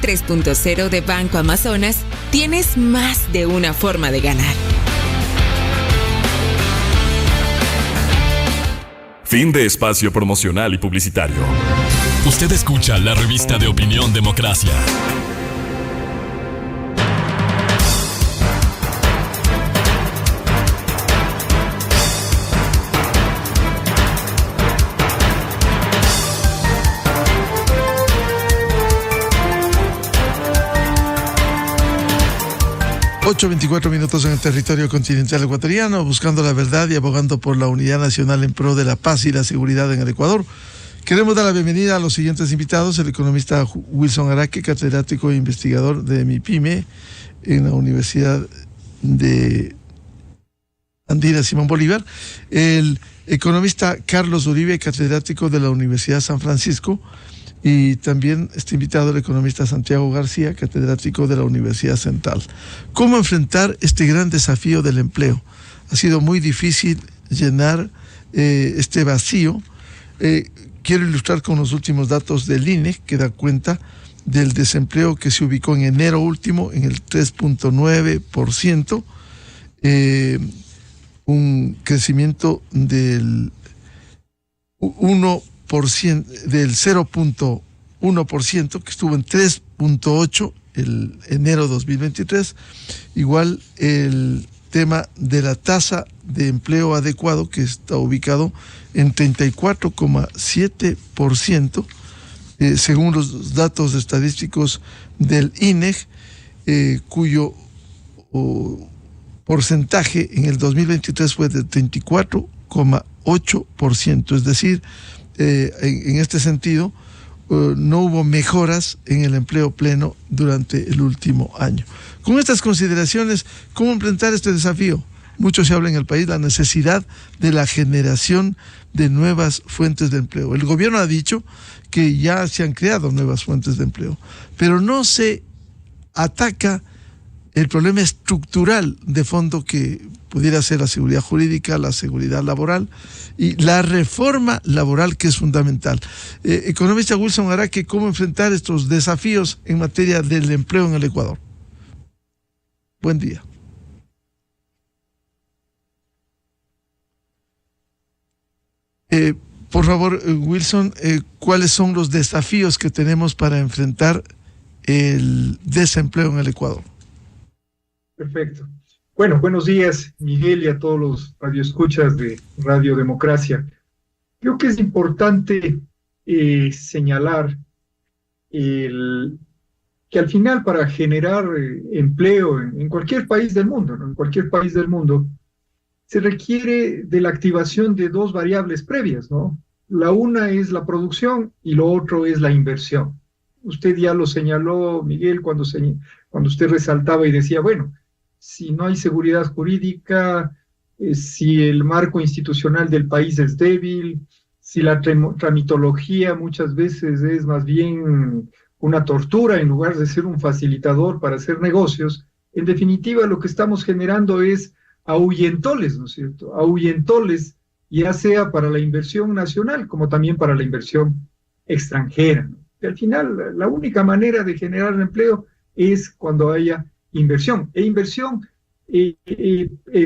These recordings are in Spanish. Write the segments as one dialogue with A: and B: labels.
A: 3.0 de Banco Amazonas, tienes más de una forma de ganar.
B: Fin de espacio promocional y publicitario.
C: Usted escucha la revista de opinión Democracia.
D: Ocho 24 minutos en el territorio continental ecuatoriano, buscando la verdad y abogando por la unidad nacional en pro de la paz y la seguridad en el Ecuador. Queremos dar la bienvenida a los siguientes invitados: el economista Wilson Araque, catedrático e investigador de MIPYME en la Universidad de Andina Simón Bolívar; el economista Carlos Uribe, catedrático de la Universidad San Francisco; y también está invitado el economista Santiago García, catedrático de la Universidad Central. ¿Cómo enfrentar este gran desafío del empleo? Ha sido muy difícil llenar este vacío. Quiero ilustrar con los últimos datos del INE, que da cuenta del desempleo que se ubicó en enero último en el 3.9%, un crecimiento del 0.1%, que estuvo en 3.8% el enero 2023. Igual el tema de la tasa de empleo adecuado, que está ubicado en 34.7%, según los datos estadísticos del INEG, cuyo porcentaje en el 2023 fue de 34.8%, es decir, en este sentido, no hubo mejoras en el empleo pleno durante el último año. Con estas consideraciones, ¿cómo enfrentar este desafío? Mucho se habla en el país la necesidad de la generación de nuevas fuentes de empleo. El gobierno ha dicho que ya se han creado nuevas fuentes de empleo, pero no se ataca el problema estructural de fondo que pudiera ser la seguridad jurídica, la seguridad laboral y la reforma laboral, que es fundamental. Economista Wilson Araque, ¿cómo enfrentar estos desafíos en materia del empleo en el Ecuador? Buen día. Por favor, Wilson, ¿cuáles son los desafíos que tenemos para enfrentar el desempleo en el Ecuador?
E: Perfecto. Bueno, buenos días, Miguel, y a todos los radioescuchas de Radio Democracia. Creo que es importante señalar que al final, para generar empleo en cualquier país del mundo, ¿no? En cualquier país del mundo, se requiere de la activación de dos variables previas, ¿no? La una es la producción y lo otro es la inversión. Usted ya lo señaló, Miguel, cuando usted resaltaba y decía, bueno, si no hay seguridad jurídica, si el marco institucional del país es débil, si la tramitología muchas veces es más bien una tortura en lugar de ser un facilitador para hacer negocios, en definitiva lo que estamos generando es ahuyentoles, ¿no es cierto? Ahuyentoles, ya sea para la inversión nacional como también para la inversión extranjera, ¿no? Y al final, la única manera de generar empleo es cuando haya inversión,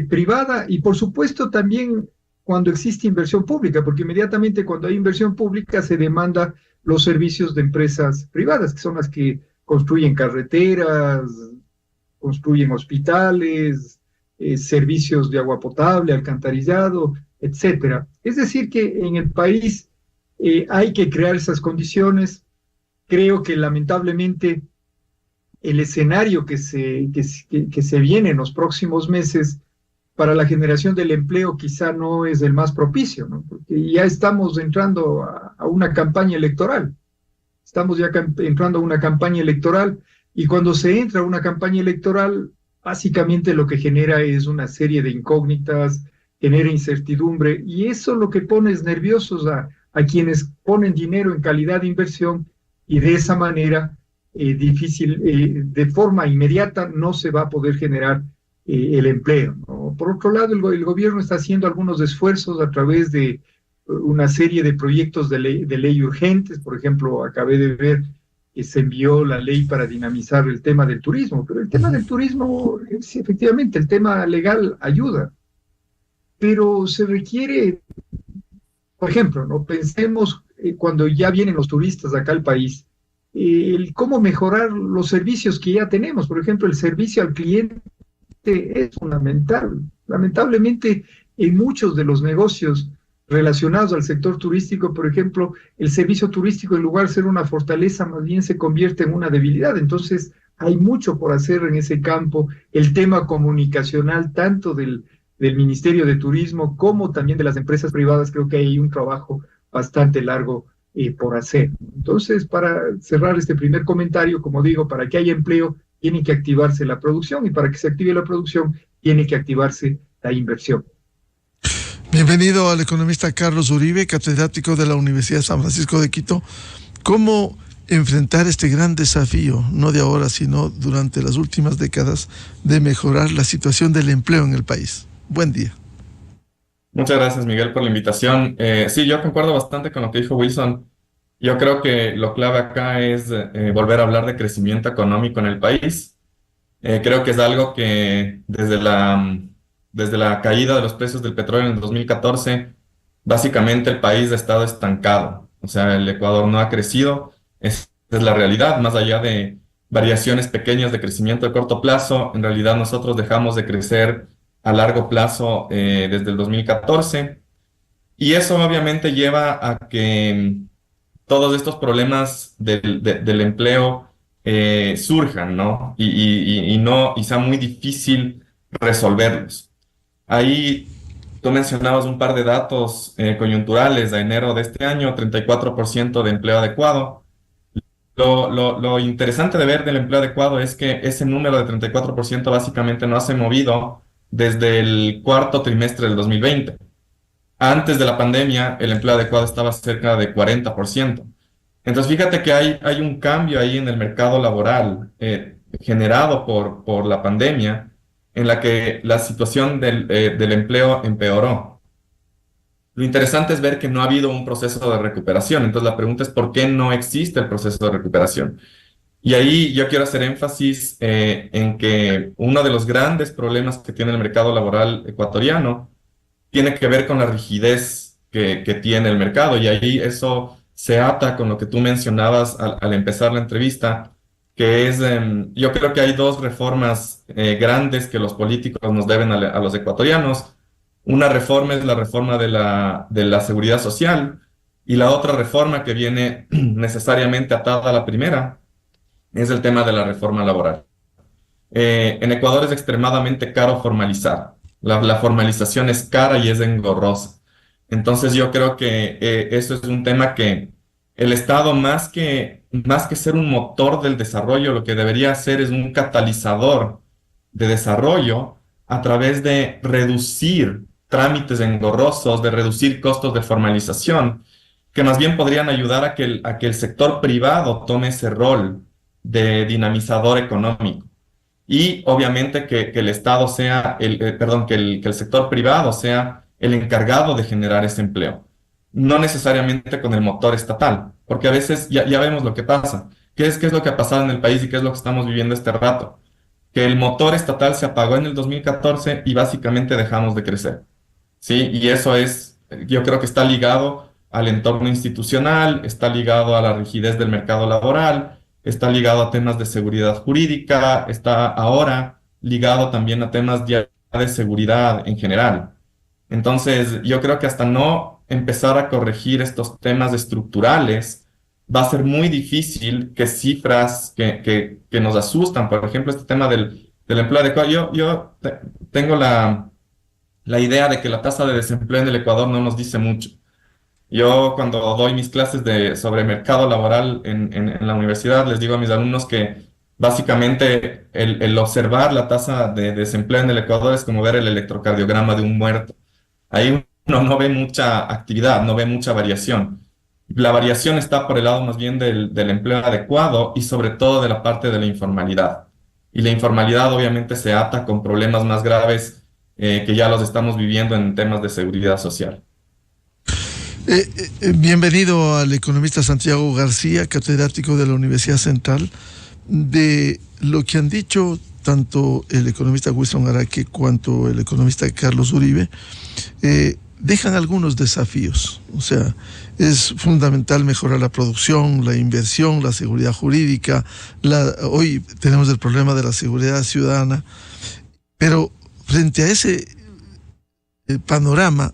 E: privada, y por supuesto también cuando existe inversión pública, porque inmediatamente cuando hay inversión pública se demanda los servicios de empresas privadas, que son las que construyen carreteras, construyen hospitales, servicios de agua potable, alcantarillado, etcétera. Es decir, que en el país hay que crear esas condiciones. Creo que lamentablemente el escenario que se viene en los próximos meses para la generación del empleo quizá no es el más propicio, ¿no? Porque ya estamos entrando a una campaña electoral. Estamos ya entrando a una campaña electoral, y cuando se entra a una campaña electoral, básicamente lo que genera es una serie de incógnitas, genera incertidumbre, y eso lo que pone es nerviosos a quienes ponen dinero en calidad de inversión, y de esa manera de forma inmediata no se va a poder generar el empleo, ¿no? Por otro lado, el gobierno está haciendo algunos esfuerzos a través de una serie de proyectos de ley urgentes. Por ejemplo, acabé de ver se envió la ley para dinamizar el tema del turismo, pero el tema del turismo, sí, efectivamente, el tema legal ayuda, pero se requiere, por ejemplo, ¿no? Pensemos cuando ya vienen los turistas acá al país, el cómo mejorar los servicios que ya tenemos. Por ejemplo, el servicio al cliente es fundamental. Lamentablemente, en muchos de los negocios relacionados al sector turístico, por ejemplo, el servicio turístico, en lugar de ser una fortaleza, más bien se convierte en una debilidad. Entonces, hay mucho por hacer en ese campo. El tema comunicacional, tanto del Ministerio de Turismo como también de las empresas privadas, creo que hay un trabajo bastante largo por hacer. Entonces, para cerrar este primer comentario, como digo, para que haya empleo, tiene que activarse la producción, y para que se active la producción, tiene que activarse la inversión.
D: Bienvenido al economista Carlos Uribe, catedrático de la Universidad San Francisco de Quito. ¿Cómo enfrentar este gran desafío, no de ahora, sino durante las últimas décadas, de mejorar la situación del empleo en el país? Buen día.
F: Muchas gracias, Miguel, por la invitación. Sí, yo concuerdo bastante con lo que dijo Wilson. Yo creo que lo clave acá es volver a hablar de crecimiento económico en el país. Creo que es algo que desde la caída de los precios del petróleo en el 2014, básicamente el país ha estado estancado. O sea, el Ecuador no ha crecido. Esa es la realidad. Más allá de variaciones pequeñas de crecimiento de corto plazo, en realidad nosotros dejamos de crecer a largo plazo desde el 2014. Y eso obviamente lleva a que todos estos problemas del empleo surjan, ¿no? Y sea muy difícil resolverlos. Ahí tú mencionabas un par de datos coyunturales. A enero de este año, 34% de empleo adecuado. Lo interesante de ver del empleo adecuado es que ese número de 34% básicamente no se ha movido desde el cuarto trimestre del 2020. Antes de la pandemia, el empleo adecuado estaba cerca de 40%. Entonces, fíjate que hay un cambio ahí en el mercado laboral generado por la pandemia, en la que la situación del empleo empeoró. Lo interesante es ver que no ha habido un proceso de recuperación. Entonces, la pregunta es ¿por qué no existe el proceso de recuperación? Y ahí yo quiero hacer énfasis en que uno de los grandes problemas que tiene el mercado laboral ecuatoriano tiene que ver con la rigidez que tiene el mercado. Y ahí eso se ata con lo que tú mencionabas al empezar la entrevista, que es, yo creo que hay dos reformas grandes que los políticos nos deben a los ecuatorianos. Una reforma es la reforma de la seguridad social, y la otra reforma que viene necesariamente atada a la primera es el tema de la reforma laboral. En Ecuador es extremadamente caro formalizar. La formalización es cara y es engorrosa. Entonces yo creo que eso es un tema que el Estado, más que ser un motor del desarrollo, lo que debería hacer es un catalizador de desarrollo a través de reducir trámites engorrosos, de reducir costos de formalización, que más bien podrían ayudar a que el sector privado tome ese rol de dinamizador económico. Y obviamente que el Estado sea, que el sector privado sea el encargado de generar ese empleo. No necesariamente con el motor estatal, porque a veces ya vemos lo que pasa. ¿Qué es lo que ha pasado en el país y qué es lo que estamos viviendo este rato? Que el motor estatal se apagó en el 2014 y básicamente dejamos de crecer. ¿Sí? Y eso yo creo que está ligado al entorno institucional, está ligado a la rigidez del mercado laboral, está ligado a temas de seguridad jurídica, está ahora ligado también a temas de seguridad en general. Entonces, yo creo que hasta no empezar a corregir estos temas estructurales, va a ser muy difícil que cifras que nos asustan, por ejemplo, este tema del empleo adecuado. Yo tengo la idea de que la tasa de desempleo en el Ecuador no nos dice mucho. Yo cuando doy mis clases sobre mercado laboral en la universidad, les digo a mis alumnos que básicamente el observar la tasa de desempleo en el Ecuador es como ver el electrocardiograma de un muerto. Ahí uno no ve mucha actividad, no ve mucha variación. La variación está por el lado más bien del empleo adecuado y sobre todo de la parte de la informalidad. Y la informalidad obviamente se ata con problemas más graves que ya los estamos viviendo en temas de seguridad social.
D: Bienvenido al economista Santiago García, catedrático de la Universidad Central. De lo que han dicho tanto el economista Wilson Araque cuanto el economista Carlos Uribe, dejan algunos desafíos. O sea, es fundamental mejorar la producción, la inversión, la seguridad jurídica. Hoy tenemos el problema de la seguridad ciudadana, pero frente a ese panorama,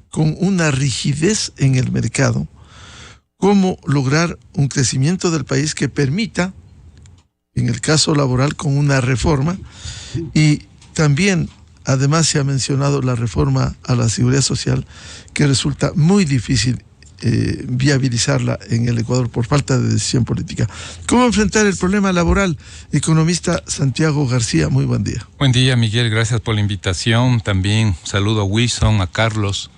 D: con una rigidez en el mercado, ¿cómo lograr un crecimiento del país que permita, en el caso laboral, con una reforma? Y también, además, se ha mencionado la reforma a la seguridad social, que resulta muy difícil viabilizarla en el Ecuador por falta de decisión política. ¿Cómo enfrentar el problema laboral? Economista Santiago García, muy buen día.
G: Buen día, Miguel, gracias por la invitación. También saludo a Wilson, a Carlos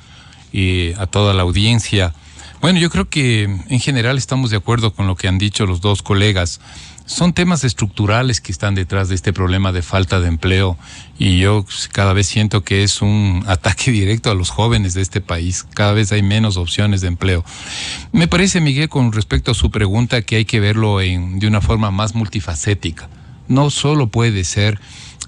G: y a toda la audiencia. Bueno, yo creo que en general estamos de acuerdo con lo que han dicho los dos colegas. Son temas estructurales que están detrás de este problema de falta de empleo, y yo cada vez siento que es un ataque directo a los jóvenes de este país. Cada vez hay menos opciones de empleo. Me parece, Miguel, con respecto a su pregunta, que hay que verlo de una forma más multifacética. No solo puede ser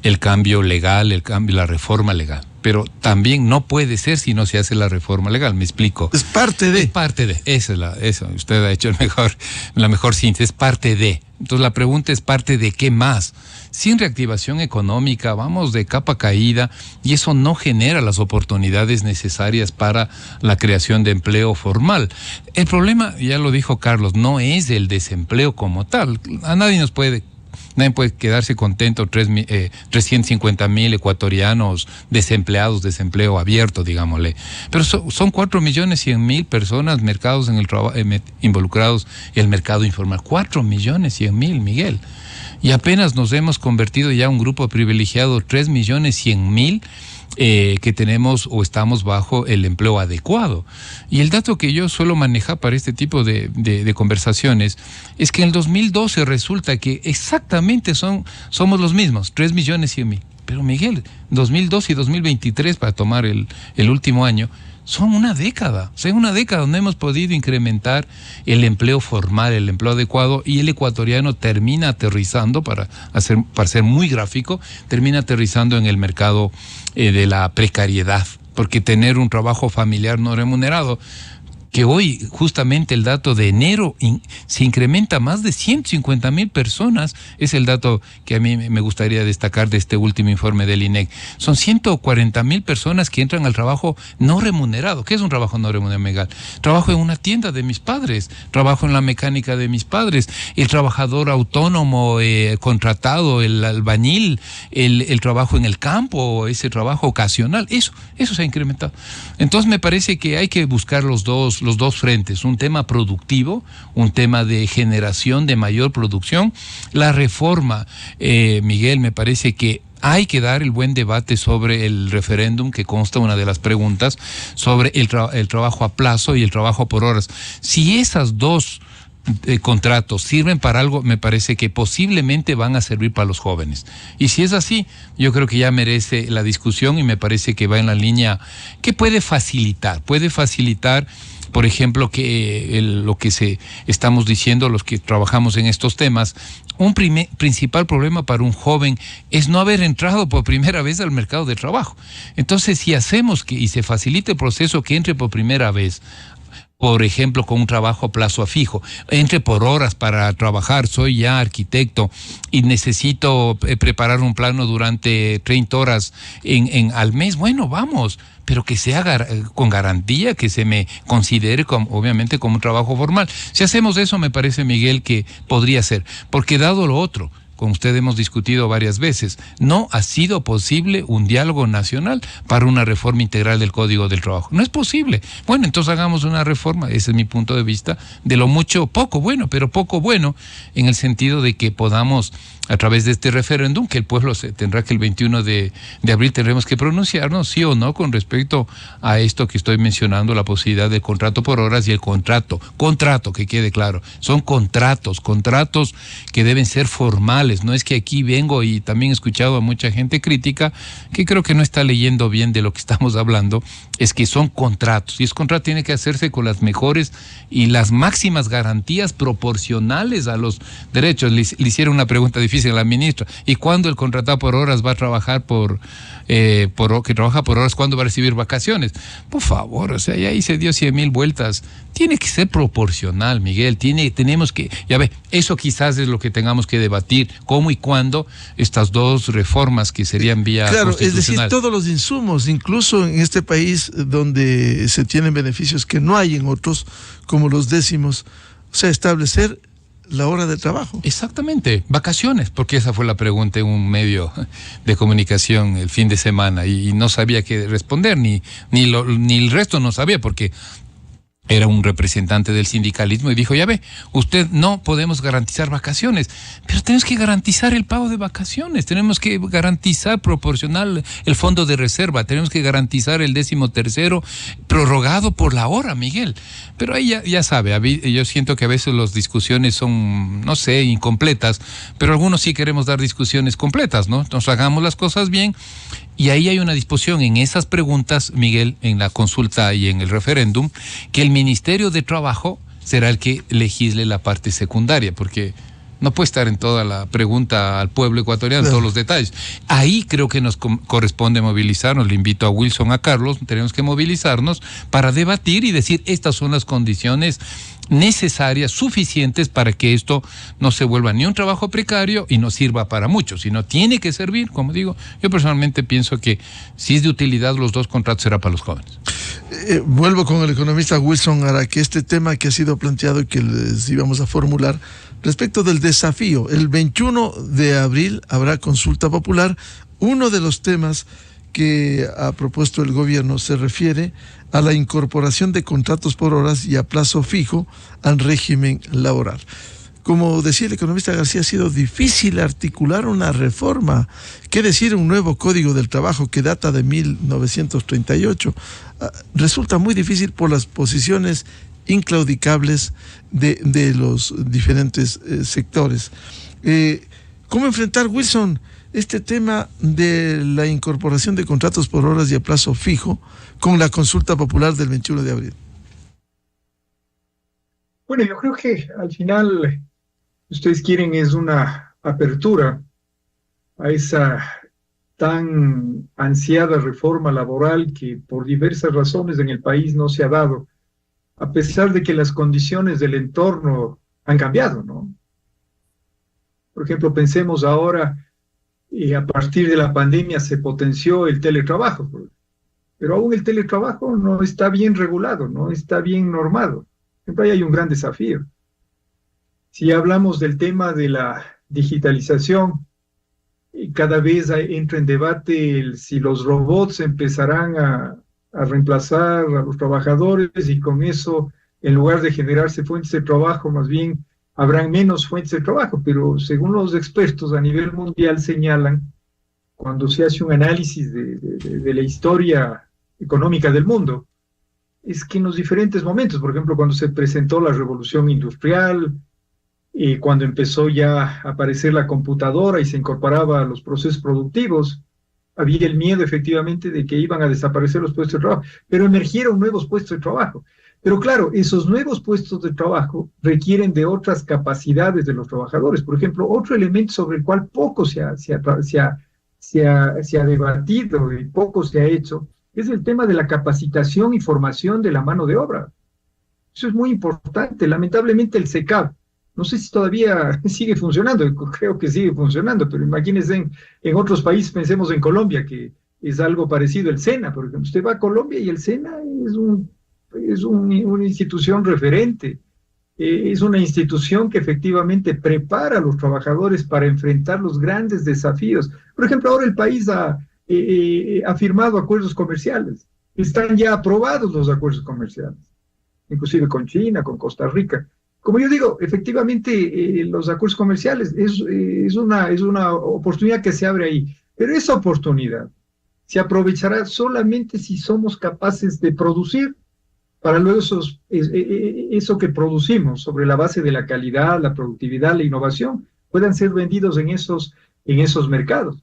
G: el cambio legal, la reforma legal, pero también no puede ser si no se hace la reforma legal. Me explico.
D: Es parte de.
G: Es parte de. Eso. Usted ha hecho la mejor síntesis. Es parte de. Entonces la pregunta es: ¿parte de qué más? Sin reactivación económica vamos de capa caída, y eso no genera las oportunidades necesarias para la creación de empleo formal. El problema, ya lo dijo Carlos, no es el desempleo como tal. Nadie puede quedarse contento, 350,000 ecuatorianos desempleados, desempleo abierto, digámosle. Pero son 4.100.000 personas involucrados en el mercado informal. 4.100.000, Miguel. Y apenas nos hemos convertido ya en un grupo privilegiado, 3.100.000 que tenemos o estamos bajo el empleo adecuado. Y el dato que yo suelo manejar para este tipo de conversaciones es que en el 2012 resulta que exactamente somos los mismos, 3.100.000. Pero Miguel, 2012 y 2023, para tomar el último año, son una década. O sea, en una década no hemos podido incrementar el empleo formal, el empleo adecuado, y el ecuatoriano termina aterrizando, para ser muy gráfico, termina aterrizando en el mercado de la precariedad, porque tener un trabajo familiar no remunerado, que hoy justamente el dato de enero se incrementa más de 150,000 personas, es el dato que a mí me gustaría destacar de este último informe del INEC. Son 140,000 personas que entran al trabajo no remunerado. ¿Qué es un trabajo no remunerado, Miguel? Trabajo en una tienda de mis padres, trabajo en la mecánica de mis padres, el trabajador autónomo contratado, el albañil, el trabajo en el campo, ese trabajo ocasional, eso se ha incrementado. Entonces me parece que hay que buscar los dos frentes, un tema productivo, un tema de generación de mayor producción. La reforma, Miguel, me parece que hay que dar el buen debate sobre el referéndum, que consta una de las preguntas, sobre el trabajo a plazo y el trabajo por horas. Si esas dos contratos sirven para algo, me parece que posiblemente van a servir para los jóvenes. Y si es así, yo creo que ya merece la discusión, y me parece que va en la línea que puede facilitar, por ejemplo, que lo que estamos diciendo los que trabajamos en estos temas. Un principal problema para un joven es no haber entrado por primera vez al mercado de trabajo. Entonces, si hacemos y se facilita el proceso, que entre por primera vez, por ejemplo, con un trabajo a plazo fijo, entre por horas para trabajar. Soy ya arquitecto y necesito preparar un plano durante 30 horas al mes. Bueno, vamos, pero que se haga con garantía, que se me considere obviamente como un trabajo formal. Si hacemos eso, me parece, Miguel, que podría ser, porque dado lo otro, con usted hemos discutido varias veces, no ha sido posible un diálogo nacional para una reforma integral del Código del Trabajo. No es posible. Bueno, entonces hagamos una reforma, ese es mi punto de vista, de lo mucho, poco bueno, pero poco bueno, en el sentido de que podamos, a través de este referéndum, que el pueblo tendrá que el 21 de abril tendremos que pronunciarnos, sí o no, con respecto a esto que estoy mencionando, la posibilidad del contrato por horas y el contrato, que quede claro, son contratos que deben ser formales, laborales. No es que aquí vengo y también he escuchado a mucha gente crítica que creo que no está leyendo bien de lo que estamos hablando, es que son contratos, y ese contrato tiene que hacerse con las mejores y las máximas garantías proporcionales a los derechos. Le hicieron una pregunta difícil a la ministra: ¿y cuándo el contratado por horas va a trabajar que trabaja por horas, cuándo va a recibir vacaciones? Por favor, o sea, ya ahí se dio 100,000 vueltas. Tiene que ser proporcional, Miguel. Tenemos que, ya ve, eso quizás es lo que tengamos que debatir, cómo y cuándo estas dos reformas que serían vía
D: constitucional. Es decir, todos los insumos, incluso en este país donde se tienen beneficios que no hay en otros, como los décimos, o sea, establecer la hora de trabajo.
G: Exactamente, vacaciones, porque esa fue la pregunta en un medio de comunicación el fin de semana y no sabía qué responder, ni el resto no sabía, porque era un representante del sindicalismo y dijo: ya ve, usted, no podemos garantizar vacaciones, pero tenemos que garantizar el pago de vacaciones, tenemos que garantizar proporcional el fondo de reserva, tenemos que garantizar el 13º prorrogado por la hora, Miguel. Pero ahí ya sabe, yo siento que a veces las discusiones son, no sé, incompletas, pero algunos sí queremos dar discusiones completas, ¿no? Nos hagamos las cosas bien. Y ahí hay una disposición en esas preguntas, Miguel, en la consulta y en el referéndum, que el Ministerio de Trabajo será el que legisle la parte secundaria, porque no puede estar en toda la pregunta al pueblo ecuatoriano, todos los detalles. Ahí creo que nos corresponde movilizarnos. Le invito a Wilson, a Carlos, tenemos que movilizarnos para debatir y decir: estas son las condiciones necesarias, suficientes para que esto no se vuelva ni un trabajo precario y no sirva para muchos, sino tiene que servir, como digo. Yo personalmente pienso que si es de utilidad los dos contratos, será para los jóvenes.
D: Vuelvo con el economista Wilson Ara, que este tema que ha sido planteado y que les íbamos a formular respecto del desafío. El 21 de abril habrá consulta popular. Uno de los temas que ha propuesto el gobierno se refiere a la incorporación de contratos por horas y a plazo fijo al régimen laboral. Como decía el economista García, ha sido difícil articular una reforma, qué decir, un nuevo código del trabajo que data de 1938. Resulta muy difícil por las posiciones inclaudicables de los diferentes sectores. ¿Cómo enfrentar, Wilson, este tema de la incorporación de contratos por horas y a plazo fijo con la consulta popular del 21 de abril?
E: Bueno, yo creo que al final ustedes quieren es una apertura a esa tan ansiada reforma laboral que por diversas razones en el país no se ha dado, a pesar de que las condiciones del entorno han cambiado, ¿no? Por ejemplo, pensemos ahora, a partir de la pandemia se potenció el teletrabajo, pero aún el teletrabajo no está bien regulado, no está bien normado. Siempre hay un gran desafío. Si hablamos del tema de la digitalización, cada vez entra en debate si los robots empezarán a reemplazar a los trabajadores y con eso, en lugar de generarse fuentes de trabajo, más bien habrán menos fuentes de trabajo. Pero según los expertos a nivel mundial señalan, cuando se hace un análisis de la historia económica del mundo, es que en los diferentes momentos, por ejemplo, cuando se presentó la revolución industrial, cuando empezó ya a aparecer la computadora y se incorporaba a los procesos productivos, había el miedo efectivamente de que iban a desaparecer los puestos de trabajo, pero emergieron nuevos puestos de trabajo. Pero claro, esos nuevos puestos de trabajo requieren de otras capacidades de los trabajadores. Por ejemplo, otro elemento sobre el cual poco se ha debatido y poco se ha hecho es el tema de la capacitación y formación de la mano de obra. Eso es muy importante. Lamentablemente el SECAP, no sé si todavía sigue funcionando, creo que sigue funcionando, pero imagínense en otros países, pensemos en Colombia, que es algo parecido, el SENA, por ejemplo. Usted va a Colombia y el SENA es una institución referente, es una institución que efectivamente prepara a los trabajadores para enfrentar los grandes desafíos. Por ejemplo, ahora el país ha firmado acuerdos comerciales, están ya aprobados los acuerdos comerciales, inclusive con China, con Costa Rica. Como yo digo, efectivamente los acuerdos comerciales es una oportunidad que se abre ahí, pero esa oportunidad se aprovechará solamente si somos capaces de producir para luego eso que producimos sobre la base de la calidad, la productividad, la innovación, puedan ser vendidos en esos mercados.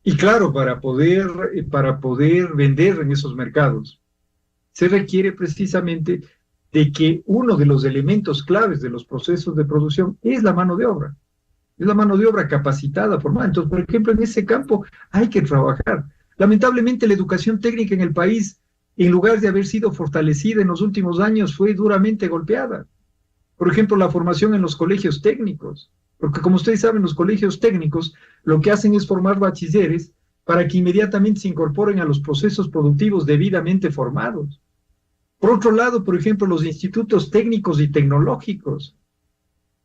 E: Y claro, para poder vender en esos mercados, se requiere precisamente de que uno de los elementos claves de los procesos de producción es la mano de obra. Es la mano de obra capacitada, formada. Entonces, por ejemplo, en ese campo hay que trabajar. Lamentablemente, la educación técnica en el país, en lugar de haber sido fortalecida en los últimos años, fue duramente golpeada. Por ejemplo, la formación en los colegios técnicos. Porque como ustedes saben, los colegios técnicos lo que hacen es formar bachilleres para que inmediatamente se incorporen a los procesos productivos debidamente formados. Por otro lado, por ejemplo, los institutos técnicos y tecnológicos.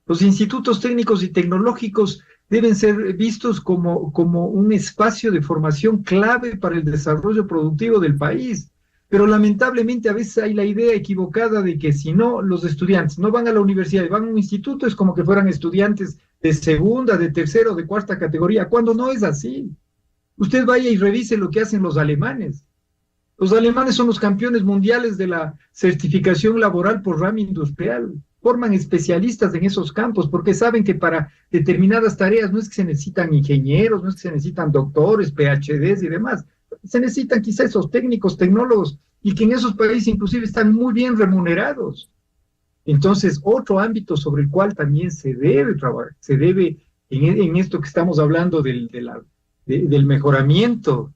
E: Los institutos técnicos y tecnológicos deben ser vistos como un espacio de formación clave para el desarrollo productivo del país. Pero lamentablemente a veces hay la idea equivocada de que si no, los estudiantes no van a la universidad y van a un instituto, es como que fueran estudiantes de segunda, de tercera o de cuarta categoría, cuando no es así. Usted vaya y revise lo que hacen los alemanes. Los alemanes son los campeones mundiales de la certificación laboral por rama industrial. Forman especialistas en esos campos porque saben que para determinadas tareas no es que se necesitan ingenieros, no es que se necesitan doctores, PhDs y demás. Se necesitan quizá esos técnicos, tecnólogos, y que en esos países inclusive están muy bien remunerados. Entonces, otro ámbito sobre el cual también se debe trabajar, se debe, en esto que estamos hablando del mejoramiento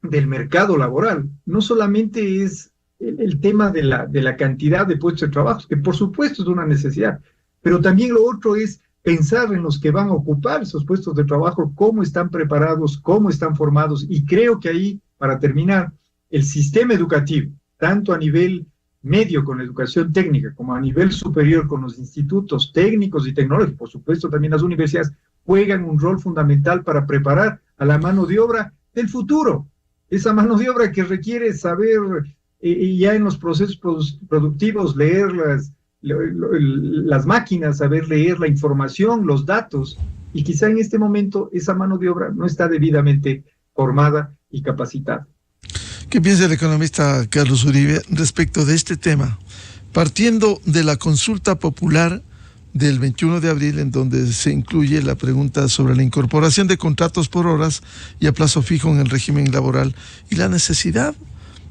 E: del mercado laboral, no solamente es el tema de la cantidad de puestos de trabajo, que por supuesto es una necesidad, pero también lo otro es pensar en los que van a ocupar esos puestos de trabajo, cómo están preparados, cómo están formados, y creo que ahí, para terminar, el sistema educativo, tanto a nivel medio con la educación técnica, como a nivel superior con los institutos técnicos y tecnológicos, por supuesto también las universidades, juegan un rol fundamental para preparar a la mano de obra del futuro, esa mano de obra que requiere saber ya en los procesos productivos leer las máquinas, saber leer la información, los datos, y quizá en este momento esa mano de obra no está debidamente formada y capacitada.
D: ¿Qué piensa el economista Carlos Uribe respecto de este tema? Partiendo de la consulta popular del 21 de abril, en donde se incluye la pregunta sobre la incorporación de contratos por horas y a plazo fijo en el régimen laboral y la necesidad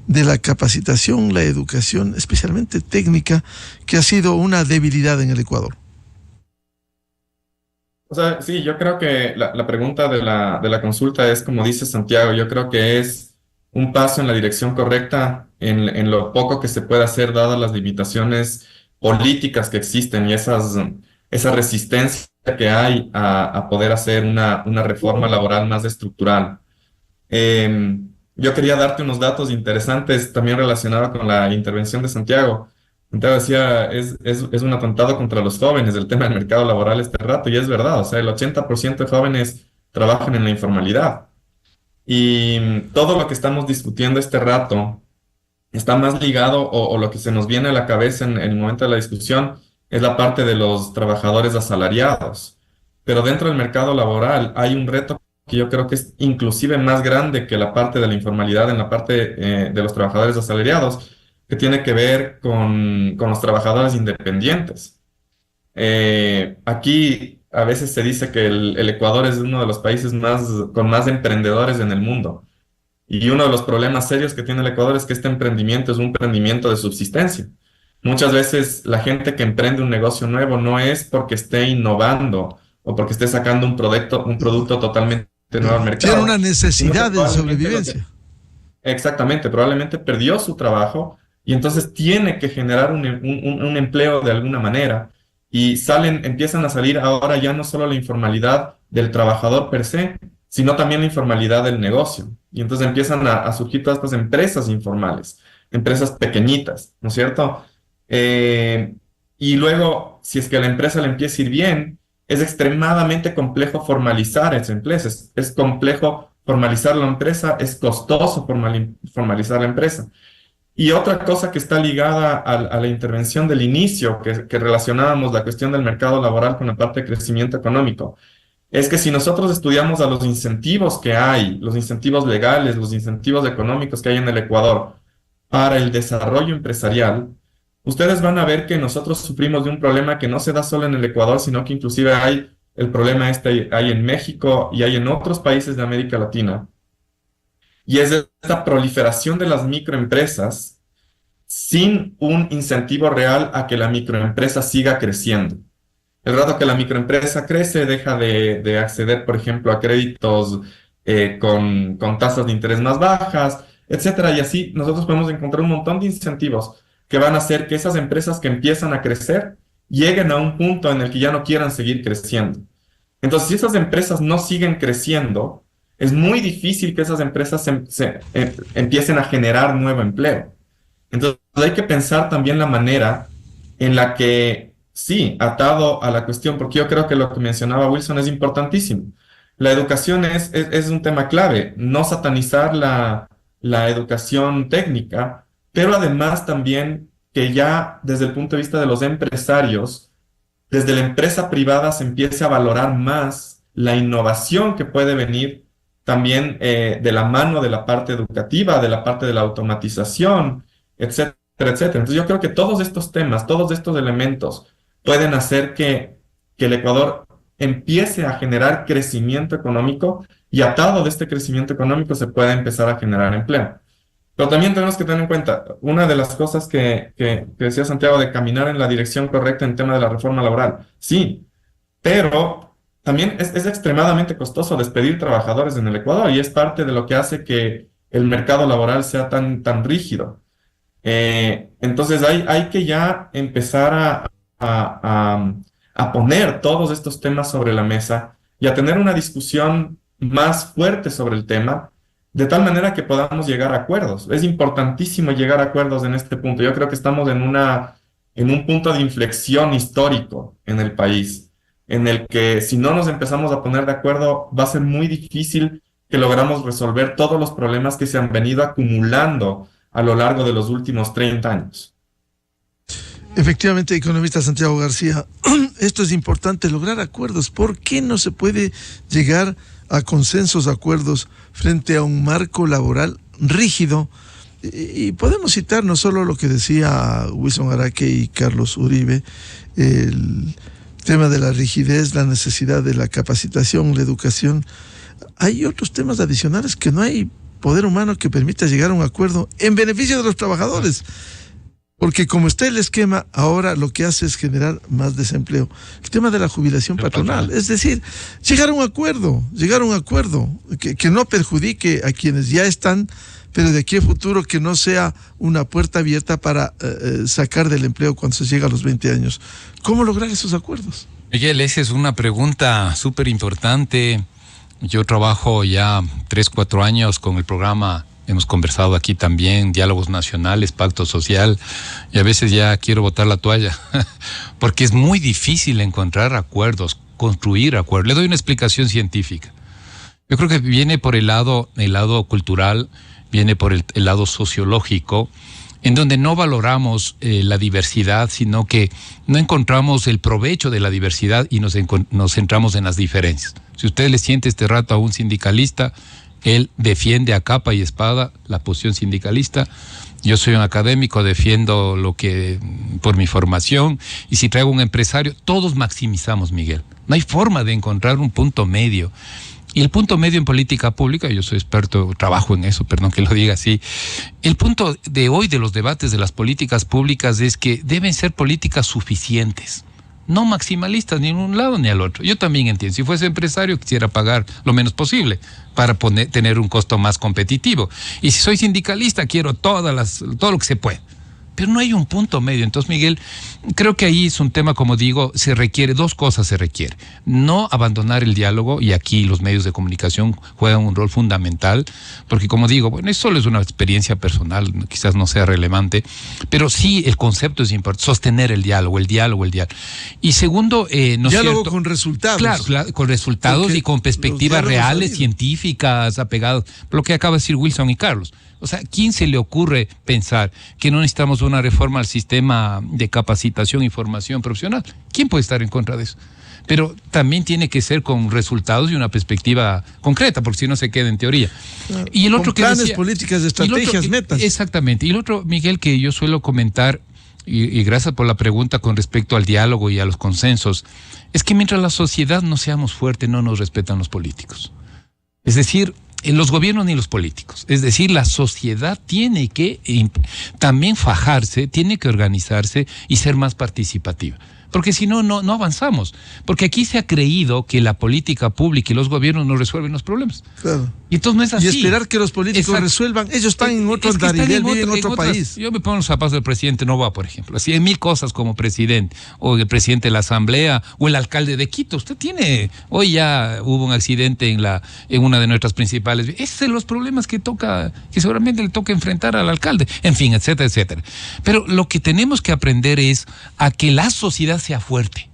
D: de la capacitación, la educación, especialmente técnica, que ha sido una debilidad en el Ecuador.
F: O sea, sí, yo creo que la pregunta de la consulta es, como dice Santiago, yo creo que es un paso en la dirección correcta en lo poco que se puede hacer dadas las limitaciones políticas que existen y esa resistencia que hay a poder hacer una reforma laboral más estructural. Yo quería darte unos datos interesantes también relacionados con la intervención de Santiago. Santiago decía, es un atentado contra los jóvenes el tema del mercado laboral este rato, y es verdad, o sea, el 80% de jóvenes trabajan en la informalidad. Y todo lo que estamos discutiendo este rato está más ligado, o lo que se nos viene a la cabeza en el momento de la discusión, es la parte de los trabajadores asalariados. Pero dentro del mercado laboral hay un reto que yo creo que es inclusive más grande que la parte de la informalidad en la parte de los trabajadores asalariados, que tiene que ver con los trabajadores independientes. Aquí a veces se dice que el Ecuador es uno de los países con más emprendedores en el mundo. Y uno de los problemas serios que tiene el Ecuador es que este emprendimiento es un emprendimiento de subsistencia. Muchas veces la gente que emprende un negocio nuevo no es porque esté innovando o porque esté sacando un producto totalmente nuevo al mercado.
D: Tiene una necesidad de sobrevivencia.
F: Exactamente, probablemente perdió su trabajo y entonces tiene que generar un empleo de alguna manera. Y empiezan a salir ahora ya no solo la informalidad del trabajador per se, sino también la informalidad del negocio. Y entonces empiezan a surgir todas estas empresas informales, empresas pequeñitas, ¿no es cierto? Y luego, si es que a la empresa le empieza a ir bien, es extremadamente complejo formalizar esa empresa. Es complejo formalizar la empresa, es costoso formalizar la empresa. Y otra cosa que está ligada a la intervención del inicio, que relacionábamos la cuestión del mercado laboral con la parte de crecimiento económico, es que si nosotros estudiamos a los incentivos que hay, los incentivos legales, los incentivos económicos que hay en el Ecuador para el desarrollo empresarial, ustedes van a ver que nosotros sufrimos de un problema que no se da solo en el Ecuador, sino que inclusive hay el problema este hay en México y hay en otros países de América Latina, y es esta proliferación de las microempresas sin un incentivo real a que la microempresa siga creciendo. El rato que la microempresa crece, deja de acceder, por ejemplo, a créditos con tasas de interés más bajas, etcétera. Y así nosotros podemos encontrar un montón de incentivos que van a hacer que esas empresas que empiezan a crecer lleguen a un punto en el que ya no quieran seguir creciendo. Entonces, si esas empresas no siguen creciendo, es muy difícil que esas empresas empiecen a generar nuevo empleo. Entonces, hay que pensar también la manera en la que, sí, atado a la cuestión, porque yo creo que lo que mencionaba Wilson es importantísimo. La educación es un tema clave, no satanizar la educación técnica, pero además también que ya desde el punto de vista de los empresarios, desde la empresa privada se empiece a valorar más la innovación que puede venir también de la mano de la parte educativa, de la parte de la automatización, etcétera, etcétera. Entonces yo creo que todos estos temas, todos estos elementos pueden hacer que el Ecuador empiece a generar crecimiento económico y atado de este crecimiento económico se pueda empezar a generar empleo. Pero también tenemos que tener en cuenta, una de las cosas que decía Santiago, de caminar en la dirección correcta en tema de la reforma laboral. Sí, pero también es extremadamente costoso despedir trabajadores en el Ecuador y es parte de lo que hace que el mercado laboral sea tan rígido. Entonces hay que ya empezar a poner todos estos temas sobre la mesa y a tener una discusión más fuerte sobre el tema, de tal manera que podamos llegar a acuerdos. Es importantísimo llegar a acuerdos en este punto. Yo creo que estamos en un punto de inflexión histórico en el país, en el que si no nos empezamos a poner de acuerdo, va a ser muy difícil que logramos resolver todos los problemas que se han venido acumulando a lo largo de los últimos 30 años.
D: Efectivamente, economista Santiago García, esto es importante, lograr acuerdos. ¿Por qué no se puede llegar a consensos, acuerdos frente a un marco laboral rígido? Y podemos citar no solo lo que decía Wilson Araque y Carlos Uribe, el tema de la rigidez, la necesidad de la capacitación, la educación. Hay otros temas adicionales que no hay poder humano que permita llegar a un acuerdo en beneficio de los trabajadores. Porque como está el esquema, ahora lo que hace es generar más desempleo. El tema de la jubilación patronal, es decir, llegar a un acuerdo que no perjudique a quienes ya están, pero de aquí a futuro que no sea una puerta abierta para sacar del empleo cuando se llega a los 20 años. ¿Cómo lograr esos acuerdos?
G: Miguel, esa es una pregunta súper importante. Yo trabajo ya 3-4 años con el programa. Hemos conversado aquí también, diálogos nacionales, pacto social, y a veces ya quiero botar la toalla, porque es muy difícil encontrar acuerdos, construir acuerdos. Le doy una explicación científica. Yo creo que viene por el lado cultural, viene por el lado sociológico, en donde no valoramos la diversidad, sino que no encontramos el provecho de la diversidad y nos centramos en las diferencias. Si usted le siente este rato a un sindicalista, él defiende a capa y espada la posición sindicalista. Yo soy un académico, defiendo lo que por mi formación, y si traigo un empresario, todos maximizamos, Miguel. No hay forma de encontrar un punto medio. Y el punto medio en política pública, yo soy experto, trabajo en eso, perdón que lo diga así. El punto de hoy de los debates de las políticas públicas es que deben ser políticas suficientes. No maximalistas ni en un lado ni al otro. Yo también entiendo, si fuese empresario quisiera pagar lo menos posible para tener un costo más competitivo. Y si soy sindicalista quiero todo lo que se puede. Pero no hay un punto medio. Entonces, Miguel, creo que ahí es un tema, como digo, dos cosas. No abandonar el diálogo, y aquí los medios de comunicación juegan un rol fundamental, porque como digo, bueno, eso solo es una experiencia personal, quizás no sea relevante, pero sí el concepto es importante, sostener el diálogo. Y segundo, ¿no es
D: diálogo
G: cierto?
D: Con resultados.
G: Claro, con resultados y con perspectivas reales, científicas, apegadas, lo que acaba de decir Wilson y Carlos. O sea, ¿quién se le ocurre pensar que no necesitamos una reforma al sistema de capacitación y formación profesional? ¿Quién puede estar en contra de eso? Pero también tiene que ser con resultados y una perspectiva concreta, porque si no se queda en teoría. Y el otro
D: con planes, políticas, estrategias, metas.
G: Exactamente. Y el otro, Miguel, que yo suelo comentar, y gracias por la pregunta con respecto al diálogo y a los consensos, es que mientras la sociedad no seamos fuertes, no nos respetan los políticos. Es decir, los gobiernos ni los políticos. Es decir, la sociedad tiene que también fajarse, tiene que organizarse y ser más participativa. Porque si no, no avanzamos. Porque aquí se ha creído que la política pública y los gobiernos no resuelven los problemas.
D: Claro.
G: Y entonces no es así.
D: Y esperar que los políticos resuelvan. Ellos están en otro andarivel, viven en otro país.
G: Yo me pongo los zapatos del presidente Noboa, por ejemplo. Así hay mil cosas como presidente, o el presidente de la Asamblea, o el alcalde de Quito. Usted tiene, hoy ya hubo un accidente en una de nuestras principales. Esos son los problemas que seguramente le toca enfrentar al alcalde. En fin, etcétera, etcétera. Pero lo que tenemos que aprender es a que la sociedad sea fuerte,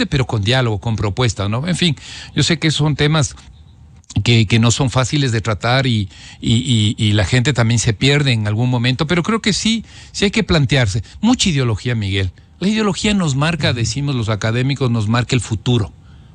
G: pero con diálogo, con propuesta, ¿no? En fin, yo sé que son temas que no son fáciles de tratar y la gente también se pierde en algún momento, pero creo que sí hay que plantearse. Mucha ideología, Miguel. La ideología nos marca, decimos los académicos, nos marca el futuro.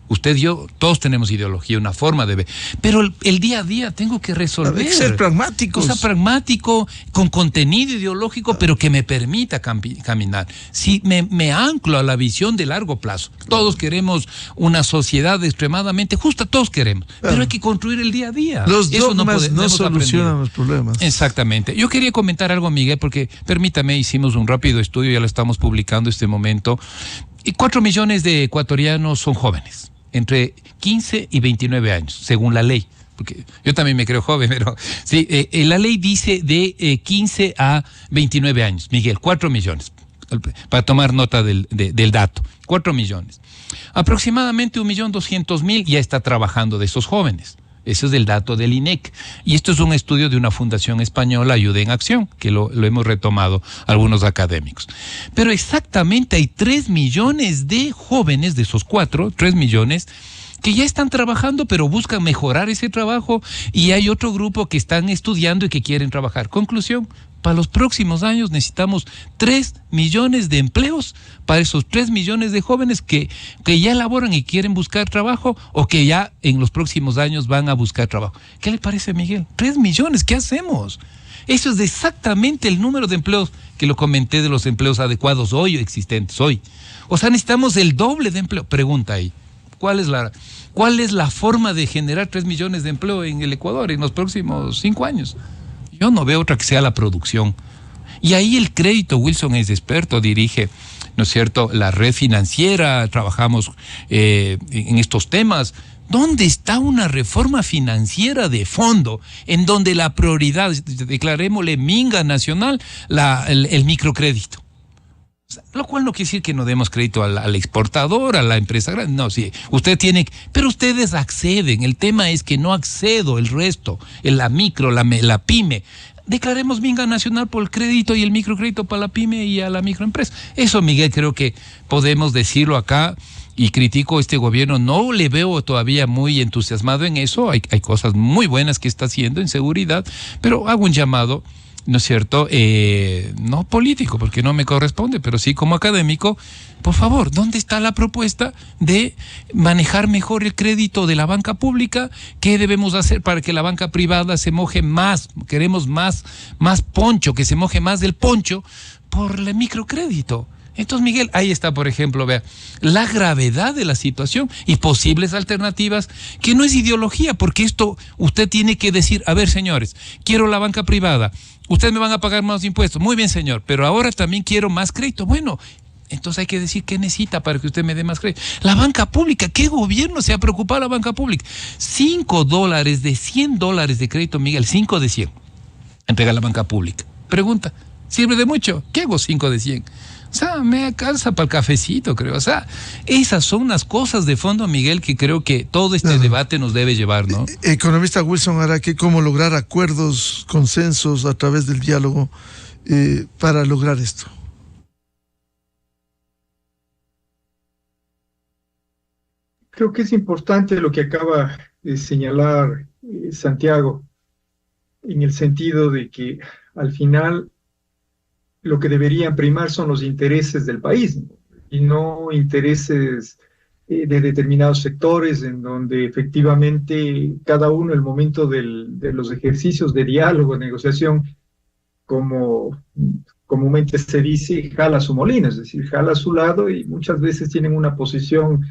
G: Usted y yo, todos tenemos ideología, una forma de ver. Pero el día a día tengo que resolver.
D: Hay que ser pragmáticos.
G: O sea, pragmático, con contenido ideológico, pero que me permita caminar. Si me anclo a la visión de largo plazo. Todos queremos una sociedad extremadamente justa, todos queremos. Pero hay que construir el día a día.
D: Los
G: Eso
D: dogmas no solucionan los problemas.
G: Exactamente. Yo quería comentar algo, Miguel, porque permítame, hicimos un rápido estudio, ya lo estamos publicando en este momento. Y 4 millones de ecuatorianos son jóvenes, entre 15 y 29 años, según la ley. Porque yo también me creo joven, pero sí, la ley dice de 15 a 29 años. Miguel, 4 millones, para tomar nota del dato, 4 millones. Aproximadamente 1.200.000 ya está trabajando de esos jóvenes. Ese es el dato del INEC. Y esto es un estudio de una fundación española, Ayuda en Acción, que lo hemos retomado algunos académicos. Pero exactamente hay 3 millones de jóvenes, de esos 4, 3 millones, que ya están trabajando, pero buscan mejorar ese trabajo, y hay otro grupo que están estudiando y que quieren trabajar. Conclusión, para los próximos años necesitamos 3 millones de empleos para esos 3 millones de jóvenes que ya laboran y quieren buscar trabajo, o que ya en los próximos años van a buscar trabajo. ¿Qué le parece, Miguel? 3 millones, ¿qué hacemos? Eso es exactamente el número de empleos que lo comenté, de los empleos adecuados hoy o existentes hoy. O sea, necesitamos el doble de empleo. Pregunta ahí, ¿cuál es la forma de generar 3 millones de empleo en el Ecuador en los próximos 5 años? Yo no veo otra que sea la producción. Y ahí el crédito, Wilson es experto, dirige, ¿no es cierto?, la red financiera, trabajamos en estos temas. ¿Dónde está una reforma financiera de fondo en donde la prioridad, declarémosle minga nacional, el microcrédito? O sea, lo cual no quiere decir que no demos crédito al exportador, a la empresa grande. No, sí, usted tiene, pero ustedes acceden. El tema es que no accedo el resto, la micro, la pyme. Declaremos minga nacional por el crédito y el microcrédito para la pyme y a la microempresa. Eso, Miguel, creo que podemos decirlo acá. Y critico a este gobierno, no le veo todavía muy entusiasmado en eso. Hay cosas muy buenas que está haciendo en seguridad, pero hago un llamado, ¿no es cierto?, no político, porque no me corresponde, pero sí como académico. Por favor, ¿dónde está la propuesta de manejar mejor el crédito de la banca pública? ¿Qué debemos hacer para que la banca privada se moje más? Queremos más poncho, que se moje más del poncho por el microcrédito. Entonces, Miguel, ahí está, por ejemplo, vea, la gravedad de la situación y posibles alternativas, que no es ideología, porque esto usted tiene que decir, a ver, señores, quiero la banca privada, ustedes me van a pagar más impuestos, muy bien, señor, pero ahora también quiero más crédito. Bueno, entonces hay que decir qué necesita para que usted me dé más crédito. La banca pública, ¿qué gobierno se ha preocupado de la banca pública? $5 de $100 de crédito, Miguel, 5 de 100, entrega la banca pública. Pregunta, ¿sirve de mucho? ¿Qué hago 5 de 100? O sea, me alcanza para el cafecito, creo. O sea, esas son unas cosas de fondo, Miguel, que creo que todo este debate nos debe llevar, ¿no?
D: Economista Wilson Araque, ¿cómo lograr acuerdos, consensos a través del diálogo para lograr esto?
E: Creo que es importante lo que acaba de señalar Santiago, en el sentido de que al final lo que deberían primar son los intereses del país, ¿no? Y no intereses de determinados sectores, en donde efectivamente cada uno, el momento de los ejercicios de diálogo, de negociación, como comúnmente se dice, jala su molino, es decir, jala a su lado y muchas veces tienen una posición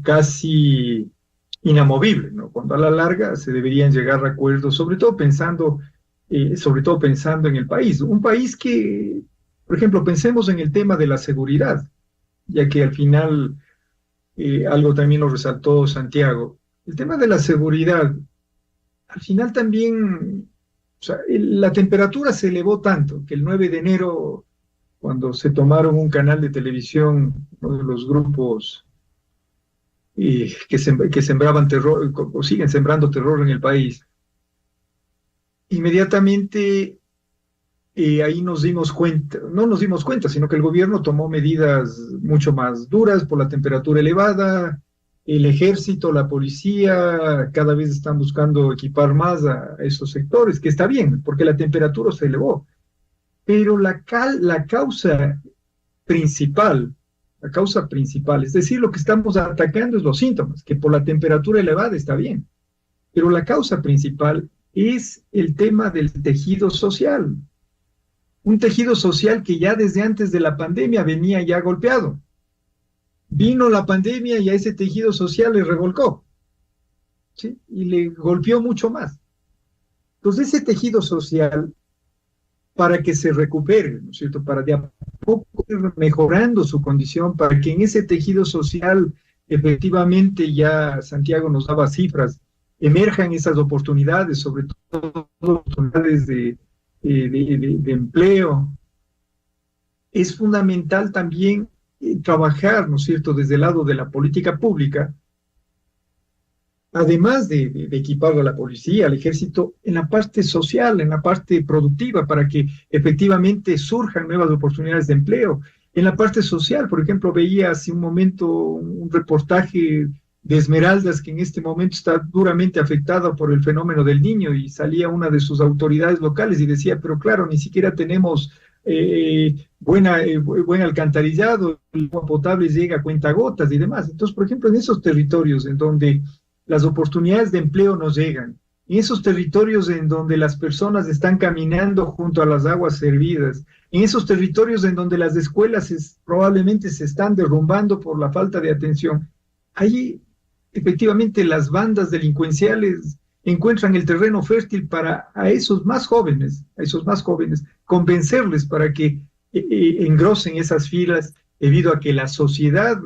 E: casi inamovible, ¿no? Cuando a la larga se deberían llegar a acuerdos, sobre todo pensando en el país. Un país que, por ejemplo, pensemos en el tema de la seguridad, ya que al final algo también lo resaltó Santiago. El tema de la seguridad, al final también, o sea, la temperatura se elevó tanto que el 9 de enero, cuando se tomaron un canal de televisión, uno de los grupos que sembraban terror, o siguen sembrando terror en el país, inmediatamente ahí nos dimos cuenta, no nos dimos cuenta, sino que el gobierno tomó medidas mucho más duras por la temperatura elevada. El ejército, la policía, cada vez están buscando equipar más a esos sectores, que está bien, porque la temperatura se elevó. Pero la causa principal, es decir, lo que estamos atacando es los síntomas, que por la temperatura elevada está bien. Pero la causa principal es el tema del tejido social. Un tejido social que ya desde antes de la pandemia venía ya golpeado. Vino la pandemia y a ese tejido social le revolcó, ¿sí? Y le golpeó mucho más. Entonces ese tejido social, para que se recupere, ¿no es cierto?, para de a poco ir mejorando su condición, para que en ese tejido social efectivamente, ya Santiago nos daba cifras, emerjan esas oportunidades, sobre todo oportunidades de empleo. Es fundamental también trabajar, ¿no es cierto?, desde el lado de la política pública, además de equipar a la policía, al ejército, en la parte social, en la parte productiva, para que efectivamente surjan nuevas oportunidades de empleo. En la parte social, por ejemplo, veía hace un momento un reportaje de Esmeraldas, que en este momento está duramente afectada por el fenómeno del Niño, y salía una de sus autoridades locales y decía, pero claro, ni siquiera tenemos buen alcantarillado, el agua potable llega a cuentagotas y demás. Entonces, por ejemplo, en esos territorios en donde las oportunidades de empleo nos llegan, en esos territorios en donde las personas están caminando junto a las aguas servidas, en esos territorios en donde las escuelas probablemente se están derrumbando por la falta de atención, ahí efectivamente las bandas delincuenciales encuentran el terreno fértil para a esos más jóvenes, convencerles para que engrosen esas filas, debido a que la sociedad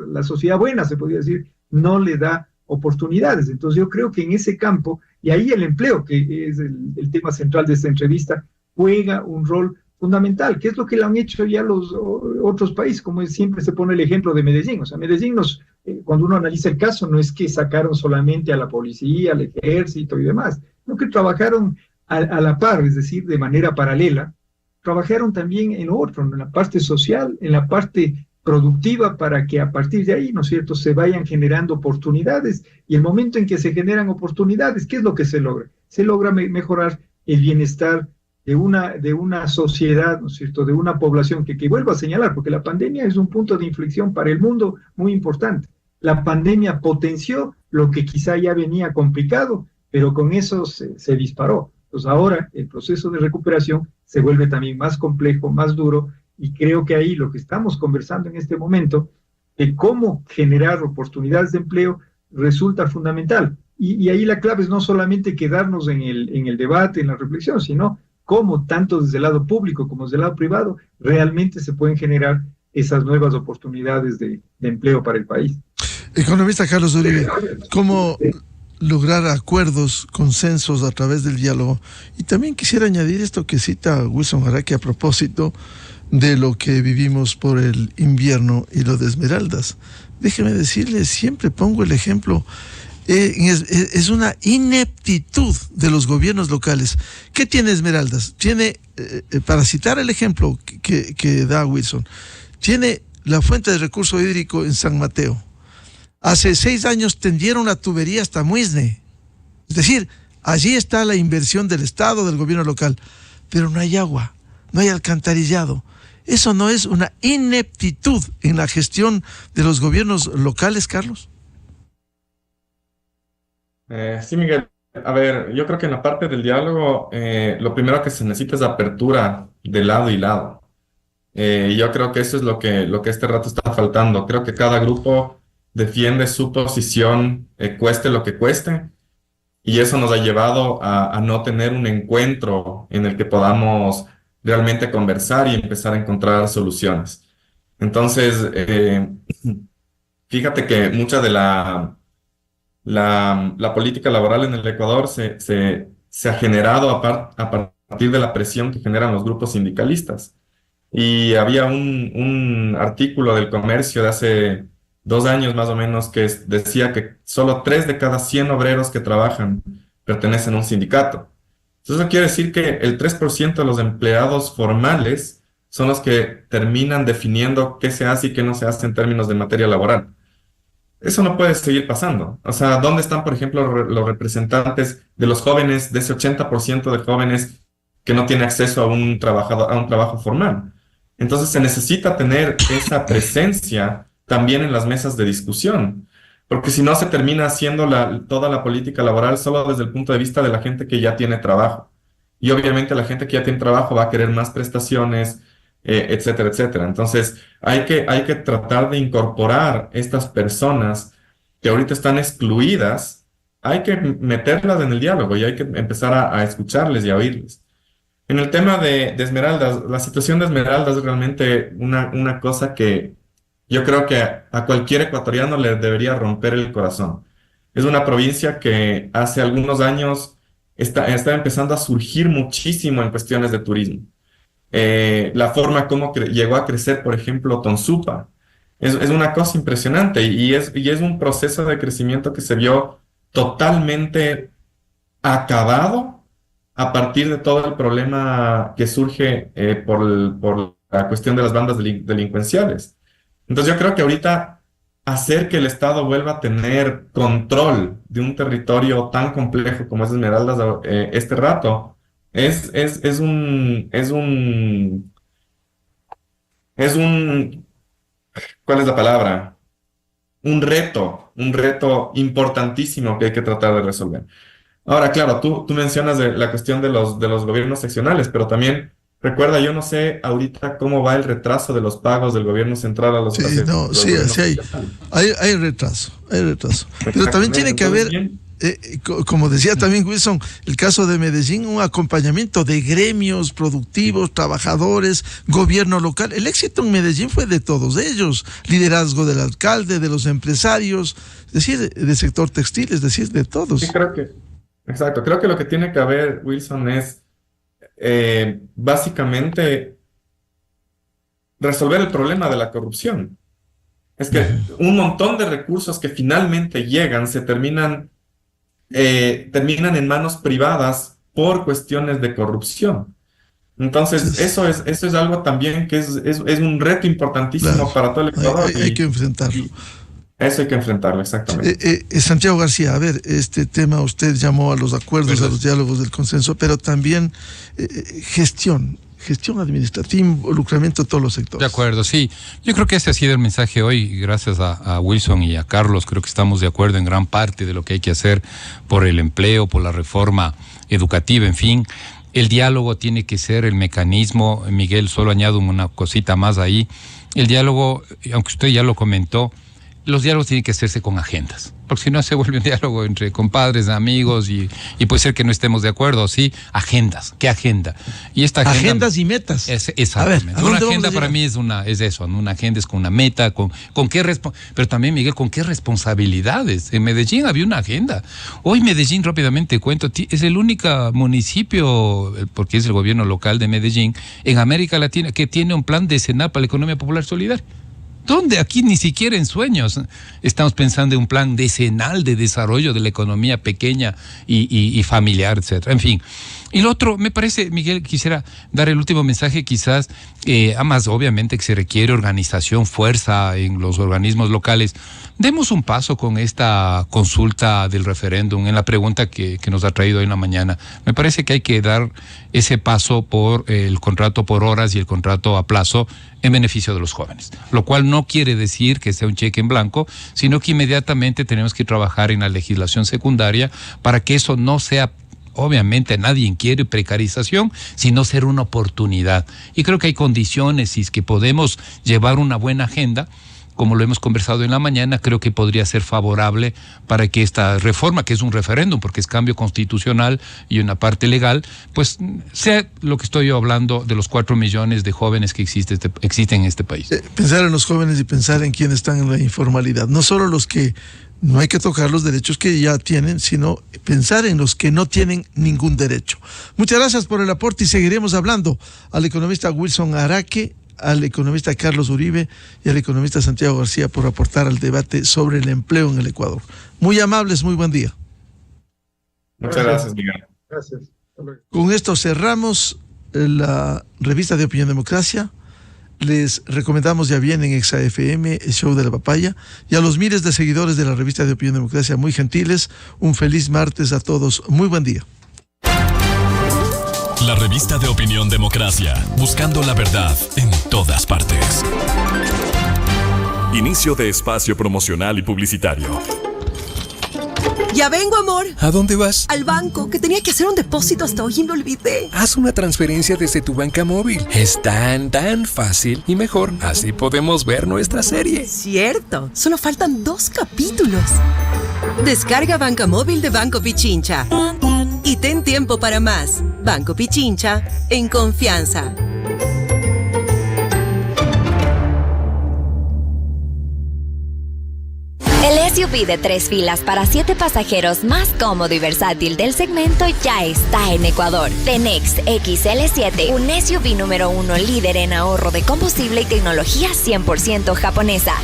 E: buena, se podría decir, no le da oportunidades. Entonces yo creo que en ese campo, y ahí el empleo, que es el tema central de esta entrevista, juega un rol fundamental, que es lo que lo han hecho ya los otros países, como siempre se pone el ejemplo de Medellín. O sea, Medellín cuando uno analiza el caso, no es que sacaron solamente a la policía, al ejército y demás, sino que trabajaron a la par, es decir, de manera paralela, trabajaron también en la parte social, en la parte productiva, para que a partir de ahí, ¿no es cierto?, se vayan generando oportunidades, y el momento en que se generan oportunidades, ¿qué es lo que se logra? Se logra mejorar el bienestar de una sociedad, ¿no es cierto?, de una población que vuelvo a señalar, porque la pandemia es un punto de inflexión para el mundo muy importante. La pandemia potenció lo que quizá ya venía complicado, pero con eso se disparó. Entonces ahora el proceso de recuperación se vuelve también más complejo, más duro, y creo que ahí lo que estamos conversando en este momento, de cómo generar oportunidades de empleo, resulta fundamental. Y ahí la clave es no solamente quedarnos en el debate, en la reflexión, sino cómo tanto desde el lado público como desde el lado privado realmente se pueden generar esas nuevas oportunidades de empleo para el país.
D: Economista Carlos Uribe, ¿cómo lograr acuerdos, consensos a través del diálogo? Y también quisiera añadir esto que cita Wilson Jaraqui a propósito de lo que vivimos por el invierno y lo de Esmeraldas. Déjeme decirle, siempre pongo el ejemplo, es una ineptitud de los gobiernos locales. ¿Qué tiene Esmeraldas? Tiene, para citar el ejemplo que da Wilson, tiene la fuente de recurso hídrico en San Mateo. Hace 6 años tendieron la tubería hasta Muisne. Es decir, allí está la inversión del Estado, del gobierno local, pero no hay agua, no hay alcantarillado. ¿Eso no es una ineptitud en la gestión de los gobiernos locales, Carlos?
F: Sí, Miguel. A ver, yo creo que en la parte del diálogo, lo primero que se necesita es apertura de lado y lado. Yo creo que eso es lo que este rato está faltando. Creo que cada grupo defiende su posición, cueste lo que cueste, y eso nos ha llevado a no tener un encuentro en el que podamos realmente conversar y empezar a encontrar soluciones. Entonces, fíjate que mucha de la política laboral en el Ecuador se ha generado a partir de la presión que generan los grupos sindicalistas. Y había un artículo del Comercio de hace 2 años más o menos que decía que solo 3 de cada 100 obreros que trabajan pertenecen a un sindicato. Entonces eso quiere decir que el 3% de los empleados formales son los que terminan definiendo qué se hace y qué no se hace en términos de materia laboral. Eso no puede seguir pasando. O sea, ¿dónde están, por ejemplo, los representantes de los jóvenes, de ese 80% de jóvenes que no tiene acceso a un trabajo formal? Entonces se necesita tener esa presencia también en las mesas de discusión, porque si no se termina haciendo toda la política laboral solo desde el punto de vista de la gente que ya tiene trabajo. Y obviamente la gente que ya tiene trabajo va a querer más prestaciones, etcétera, etcétera. Entonces hay que tratar de incorporar estas personas que ahorita están excluidas, hay que meterlas en el diálogo y hay que empezar a escucharles y a oírles. En el tema de Esmeraldas, la situación de Esmeraldas es realmente una cosa que yo creo que a cualquier ecuatoriano le debería romper el corazón. Es una provincia que hace algunos años está empezando a surgir muchísimo en cuestiones de turismo. La forma como llegó a crecer, por ejemplo, Tonsupa, es una cosa impresionante y es un proceso de crecimiento que se vio totalmente acabado a partir de todo el problema que surge por la cuestión de las bandas delincuenciales. Entonces yo creo que ahorita hacer que el Estado vuelva a tener control de un territorio tan complejo como es Esmeraldas este rato es un ¿cuál es la palabra? Un reto importantísimo que hay que tratar de resolver. Ahora, claro, tú mencionas la cuestión de los gobiernos seccionales, pero también recuerda, yo no sé ahorita cómo va el retraso de los pagos del gobierno central a los
D: hay retraso. Pero también tiene que haber, como decía también Wilson, el caso de Medellín, un acompañamiento de gremios productivos, trabajadores, gobierno local. El éxito en Medellín fue de todos ellos, liderazgo del alcalde, de los empresarios, es decir, del sector textil, es decir, de todos.
F: Sí, creo que lo que tiene que haber, Wilson, es básicamente resolver el problema de la corrupción. Es que un montón de recursos que finalmente llegan se terminan en manos privadas por cuestiones de corrupción. Entonces, eso es algo también que es un reto importantísimo para todo el Ecuador.
D: Hay que enfrentarlo.
F: Eso hay que enfrentarlo, exactamente.
D: Santiago García, a ver, este tema usted llamó a los acuerdos, a los diálogos del consenso, pero también gestión administrativa, involucramiento de todos los sectores.
G: De acuerdo, sí. Yo creo que ese ha sido el mensaje hoy, gracias a Wilson y a Carlos. Creo que estamos de acuerdo en gran parte de lo que hay que hacer por el empleo, por la reforma educativa, en fin. El diálogo tiene que ser el mecanismo. Miguel, solo añado una cosita más ahí. El diálogo, aunque usted ya lo comentó, los diálogos tienen que hacerse con agendas, porque si no se vuelve un diálogo entre compadres, amigos y puede ser que no estemos de acuerdo, ¿sí? Agendas, ¿qué agenda? Y esta agenda,
D: agendas y metas.
G: Exactamente. Una agenda para mí es eso, ¿no? Una agenda es con una meta, con qué pero también, Miguel, con qué responsabilidades. En Medellín había una agenda. Hoy Medellín, rápidamente cuento, es el único municipio, porque es el gobierno local de Medellín, en América Latina, que tiene un plan decenal para la economía popular solidaria. ¿Dónde? Aquí ni siquiera en sueños estamos pensando en un plan decenal de desarrollo de la economía pequeña y familiar, etcétera. En fin. Y lo otro, me parece, Miguel, quisiera dar el último mensaje, quizás, además, obviamente que se requiere organización, fuerza en los organismos locales. Demos un paso con esta consulta del referéndum en la pregunta que nos ha traído hoy en la mañana. Me parece que hay que dar ese paso por el contrato por horas y el contrato a plazo en beneficio de los jóvenes, lo cual no quiere decir que sea un cheque en blanco, sino que inmediatamente tenemos que trabajar en la legislación secundaria para que eso no sea obviamente nadie quiere precarización, sino ser una oportunidad. Y creo que hay condiciones, si es que podemos llevar una buena agenda, como lo hemos conversado en la mañana, creo que podría ser favorable para que esta reforma, que es un referéndum, porque es cambio constitucional y una parte legal, pues sea lo que estoy yo hablando de los 4 millones de jóvenes que existen en este país.
D: Pensar en los jóvenes y pensar en quienes están en la informalidad, no solo los que no hay que tocar los derechos que ya tienen, sino pensar en los que no tienen ningún derecho. Muchas gracias por el aporte y seguiremos hablando al economista Wilson Araque, al economista Carlos Uribe y al economista Santiago García por aportar al debate sobre el empleo en el Ecuador. Muy amables, muy buen día.
F: Muchas gracias, Miguel.
E: Gracias.
D: Con esto cerramos la revista de Opinión Democracia. Les recomendamos ya bien en Exa FM el show de la papaya, y a los miles de seguidores de la revista de Opinión Democracia muy gentiles, un feliz martes a todos. Muy buen día.
C: La revista de Opinión Democracia, buscando la verdad en todas partes.
B: Inicio de espacio promocional y publicitario.
H: Ya vengo, amor.
I: ¿A dónde vas?
H: Al banco, que tenía que hacer un depósito hasta hoy y me olvidé.
I: Haz una transferencia desde tu banca móvil. Es tan fácil y mejor. Así podemos ver nuestra serie.
H: Cierto, solo faltan 2 capítulos. Descarga Banca Móvil de Banco Pichincha. Y ten tiempo para más. Banco Pichincha, en confianza.
J: El SUV de 3 filas para 7 pasajeros más cómodo y versátil del segmento ya está en Ecuador. Tenex XL7, un SUV número 1 líder en ahorro de combustible y tecnología 100% japonesa.